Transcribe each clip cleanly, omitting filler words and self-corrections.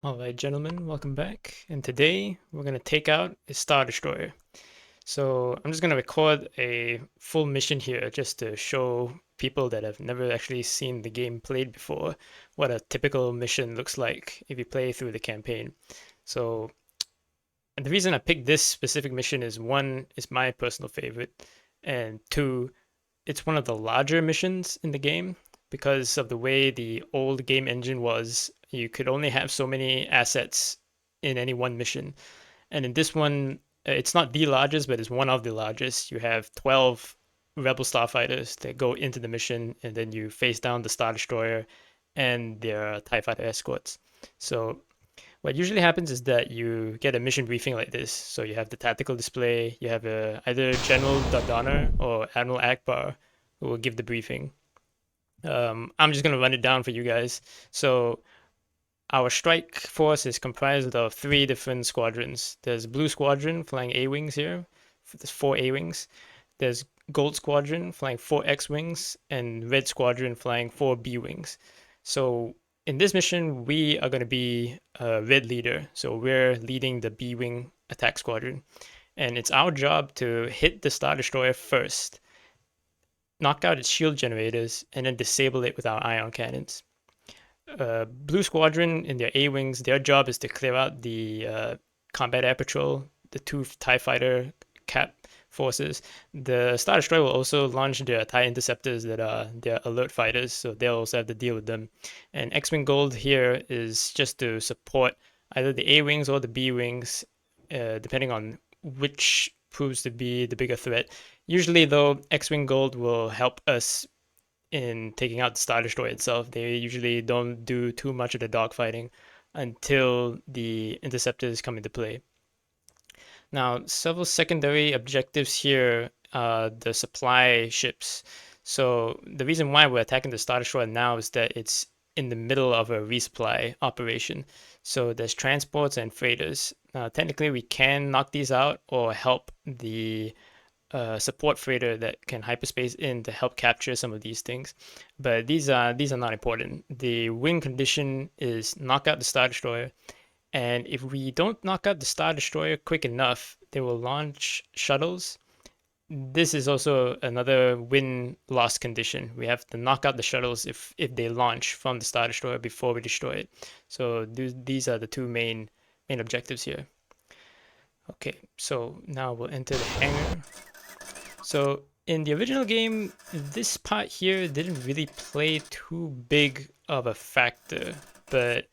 Alright, gentlemen, welcome back. And today we're going to take out a Star Destroyer. So I'm just going to record a full mission here just to show people that have never actually seen the game played before what a typical mission looks like if you play through the campaign. So and the reason I picked this specific mission is one, it's my personal favorite, and two, it's one of the larger missions in the game because of the way the old game engine was. You could only have so many assets in any one mission. And in this one, it's not the largest, but it's one of the largest. You have 12 Rebel starfighters that go into the mission, and then you face down the Star Destroyer and their TIE fighter escorts. So what usually happens is that you get a mission briefing like this. So you have the tactical display, you have either General Dardana or Admiral Akbar who will give the briefing. I'm just going to run it down for you guys. So our strike force is comprised of three different squadrons. There's Blue Squadron flying A-Wings here. There's 4 A-Wings. There's Gold Squadron flying 4 X-Wings, and Red Squadron flying 4 B-Wings. So in this mission, we are going to be a red leader. So we're leading the B-Wing attack squadron. And it's our job to hit the Star Destroyer first, knock out its shield generators, and then disable it with our ion cannons. Blue Squadron in their A-Wings, their job is to clear out the combat air patrol, the 2 TIE fighter cap forces. The Star Destroyer will also launch their TIE interceptors that are their alert fighters, so they'll also have to deal with them. And X-Wing Gold here is just to support either the A-Wings or the B-Wings, depending on which proves to be the bigger threat. Usually, though, X-Wing Gold will help us in taking out the Star Destroyer itself. They usually don't do too much of the dogfighting until the interceptors come into play. Now, several secondary objectives here are the supply ships. So the reason why we're attacking the Star Destroyer now is that it's in the middle of a resupply operation. So there's transports and freighters. Now, technically, we can knock these out or help the support freighter that can hyperspace in to help capture some of these things. But these are not important. The win condition is knock out the Star Destroyer, and if we don't knock out the Star Destroyer quick enough, they will launch shuttles. This is also another win-loss condition. We have to knock out the shuttles if they launch from the Star Destroyer before we destroy it. So these are the two main objectives here. Okay, so now we'll enter the hangar. So in the original game, this part here didn't really play too big of a factor, but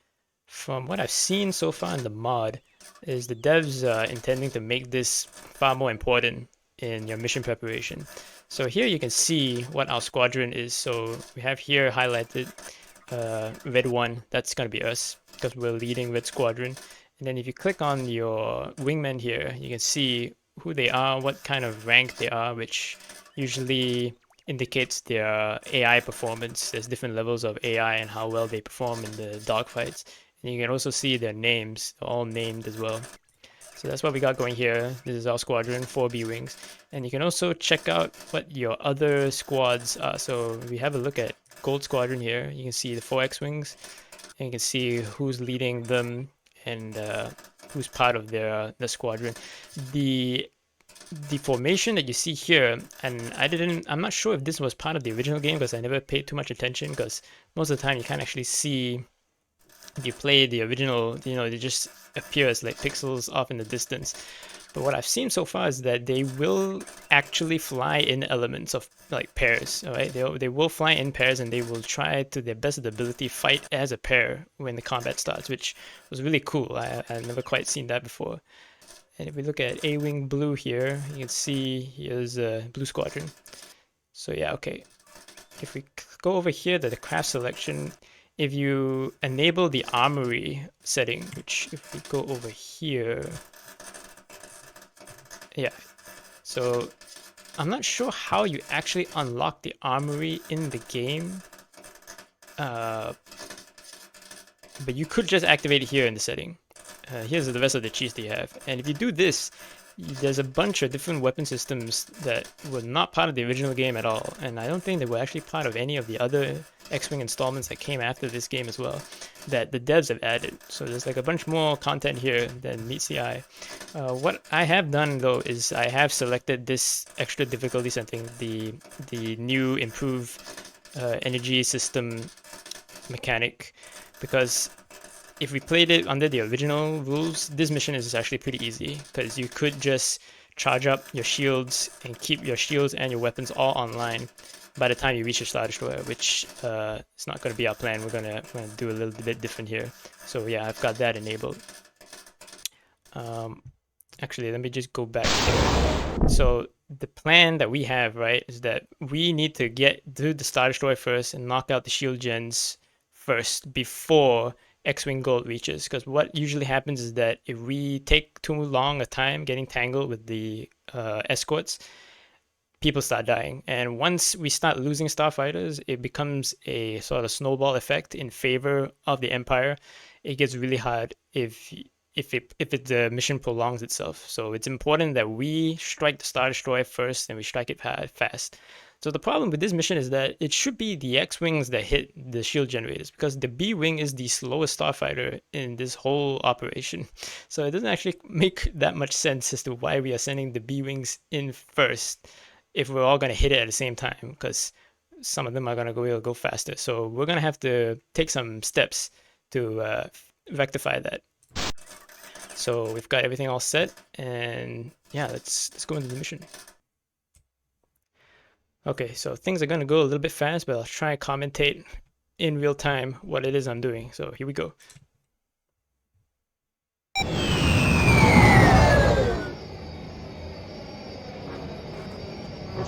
from what I've seen so far in the mod, is the devs intending to make this far more important in your mission preparation. So here you can see what our squadron is. So we have here highlighted red 1, that's going to be us because we're leading red squadron. And then if you click on your wingmen here, you can see who they are, what kind of rank they are, which usually indicates their AI performance. There's different levels of AI and how well they perform in the dogfights. And you can also see their names, they're all named as well. So that's what we got going here. This is our squadron, 4 B-Wings. And you can also check out what your other squads are. So we have a look at Gold Squadron here. You can see the 4 X-Wings, and you can see who's leading them and who's part of the squadron. The formation that you see here, and I'm not sure if this was part of the original game because I never paid too much attention, because most of the time you can't actually see, if you play the original, they just appear as like pixels off in the distance. But what I've seen so far is that they will actually fly in elements of like pairs, all right? They will fly in pairs, and they will try to their best of their ability fight as a pair when the combat starts, which was really cool. I've never quite seen that before. And if we look at A-Wing Blue here, you can see here's a Blue Squadron. So yeah, okay. If we go over here to the craft selection, if you enable the armory setting, which if we go over here, yeah. So I'm not sure how you actually unlock the armory in the game, but you could just activate it here in the setting. Here's the rest of the cheats that you have. And if you do this, there's a bunch of different weapon systems that were not part of the original game at all. And I don't think they were actually part of any of the other X-Wing installments that came after this game as well that the devs have added. So there's like a bunch more content here than meets the eye. What I have done though is I have selected this extra difficulty setting, the new improved energy system mechanic, because if we played it under the original rules, this mission is actually pretty easy because you could just charge up your shields and keep your shields and your weapons all online by the time you reach your Star Destroyer, which is not going to be our plan. We're gonna do a little bit different here. So yeah, I've got that enabled. Actually, let me just go back here. So the plan that we have, right, is that we need to get through the Star Destroyer first and knock out the shield gens first before X-Wing Gold reaches. Because what usually happens is that if we take too long a time getting tangled with the escorts, people start dying. And once we start losing starfighters, it becomes a sort of snowball effect in favor of the Empire. It gets really hard if the mission prolongs itself. So it's important that we strike the Star Destroyer first and we strike it fast. So the problem with this mission is that it should be the X-Wings that hit the shield generators, because the B-Wing is the slowest starfighter in this whole operation. So it doesn't actually make that much sense as to why we are sending the B-Wings in first if we're all going to hit it at the same time, because some of them are going to go faster. So we're going to have to take some steps to rectify that. So we've got everything all set, and yeah, let's go into the mission. Okay, so things are going to go a little bit fast, but I'll try and commentate in real time what it is I'm doing. So here we go.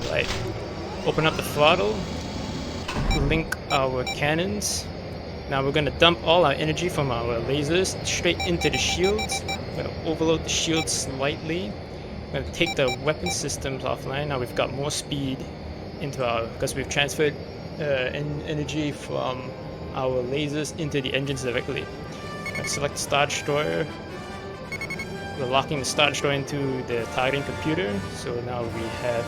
Right, open up the throttle, link our cannons. Now we're going to dump all our energy from our lasers straight into the shields. We're going to overload the shields slightly. We're going to take the weapon systems offline. Now we've got more speed into our, because we've transferred energy from our lasers into the engines directly. Let's select the Star Destroyer. We're locking the Star Destroyer into the targeting computer, so now we have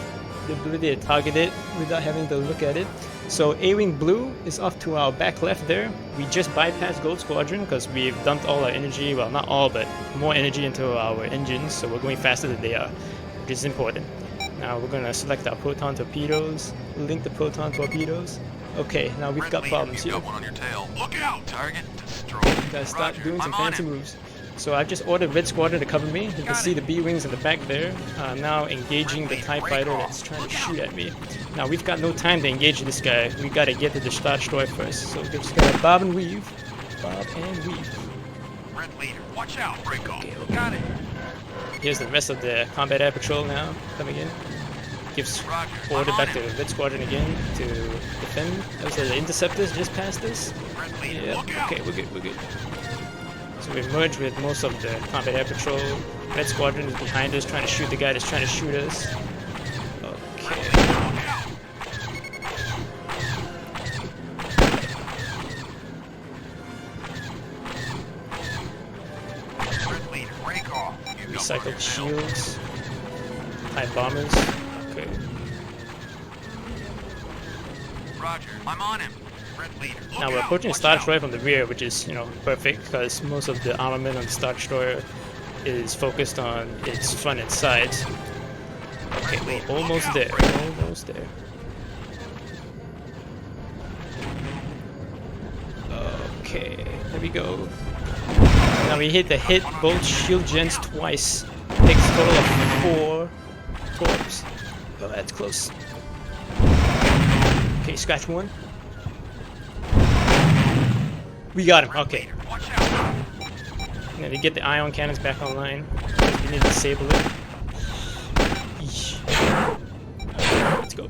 the ability to target it without having to look at it. So A-Wing Blue is off to our back left there. We just bypassed Gold Squadron because we've dumped all our energy, well not all, but more energy into our engines, so we're going faster than they are, which is important. Now we're going to select our proton torpedoes, link the proton torpedoes. Okay, now we've got problems here. One on your tail. Look out! Target destroyed. We gotta start doing some fancy moves. So I've just ordered Red Squadron to cover me. You can see the B-Wings in the back there. Now engaging the TIE Fighter that's trying to shoot at me. Now we've got no time to engage this guy. We gotta get to the Star Destroyer first. So we just gotta bob and weave. Bob and weave. Red leader, watch out! Break off. Okay. Got it. Here's the rest of the Combat Air Patrol now coming in. Gives order back to Red Squadron again to defend. So the Interceptors just passed us. Yeah, okay, we're good. So we've merged with most of the Combat Air Patrol. Red Squadron is behind us, trying to shoot the guy that's trying to shoot us. Okay. Recycled shields. TIE bombers. Okay. Roger, I'm on him. Now we're approaching the Star Destroyer from the rear, which is, perfect because most of the armament on the Star Destroyer is focused on its front and sides. Okay, we're almost there. Almost there. Okay, there we go. Now we hit both shield gens twice. Takes a total of 4 torps. Oh, that's close. Okay, scratch one. We got him, okay. Now to get the ion cannons back online, we need to disable it. Eesh. Let's go.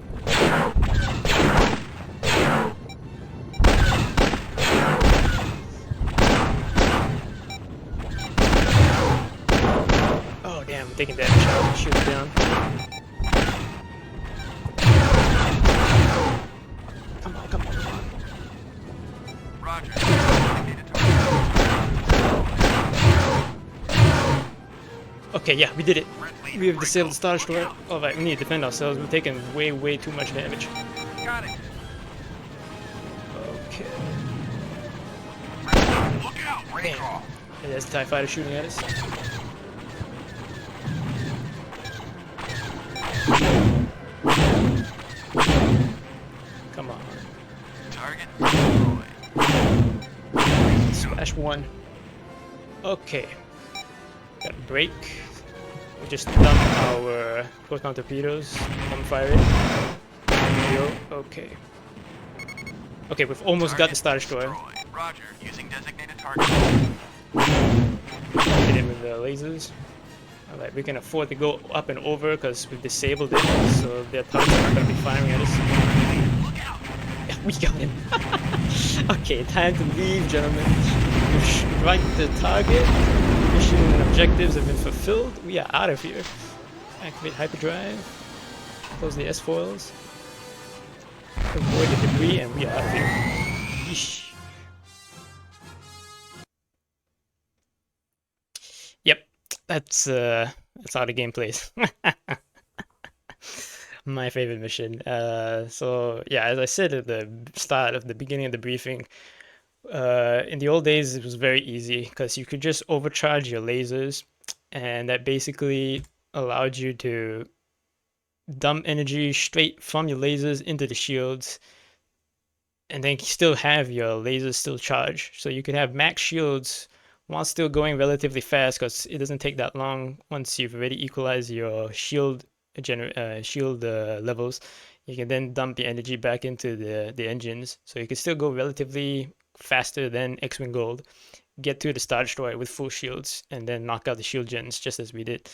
Oh damn, I'm taking damage. I'll shoot it down. Come on. Roger. Okay, yeah, we did it. We have disabled the Star Destroyer. Alright, we need to defend ourselves. We're taking way too much damage. Got it. Ready, Damn. draw. And there's the TIE fighter shooting at us. Come on. Target destroyed. Smash one. Okay. Got a break. We just dumped our proton torpedoes. I'm firing. Okay. Okay, we've almost got the Star Destroyer. Destroyed. Roger. Using designated target. Hit him with the lasers. Alright, we can afford to go up and over because we've disabled it, so their targets are not going to be firing at us. Look out! Yeah, we got him. Okay, time to leave, gentlemen. We've right the target. Mission objectives have been fulfilled. We are out of here. Activate hyperdrive. Close the S-foils. Avoid the debris, and we are out of here. Yeesh. Yep, that's how the game plays. My favorite mission. So yeah, as I said at the start of the beginning of the briefing, in the old days it was very easy because you could just overcharge your lasers, and that basically allowed you to dump energy straight from your lasers into the shields, and then still have your lasers still charged. So you could have max shields while still going relatively fast because it doesn't take that long once you've already equalized your shield levels. You can then dump the energy back into the engines, so you can still go relatively faster than X-Wing Gold, get to the Star Destroyer with full shields, and then knock out the shield gens just as we did.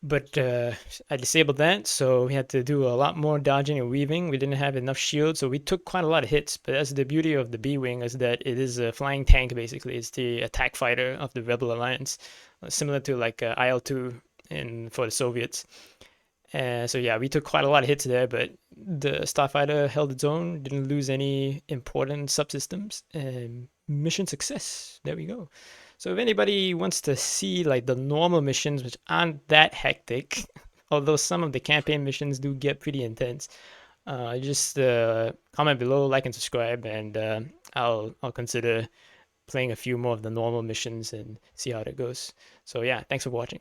But I disabled that, so we had to do a lot more dodging and weaving. We didn't have enough shields, so we took quite a lot of hits. But that's the beauty of the B-Wing, is that it is a flying tank, basically. It's the attack fighter of the Rebel Alliance, similar to like IL-2 for the Soviets. So yeah, we took quite a lot of hits there, but the Starfighter held its own, didn't lose any important subsystems, and mission success. There we go. So if anybody wants to see like the normal missions, which aren't that hectic, although some of the campaign missions do get pretty intense, just comment below, like and subscribe, and I'll consider playing a few more of the normal missions and see how that goes. So yeah, thanks for watching.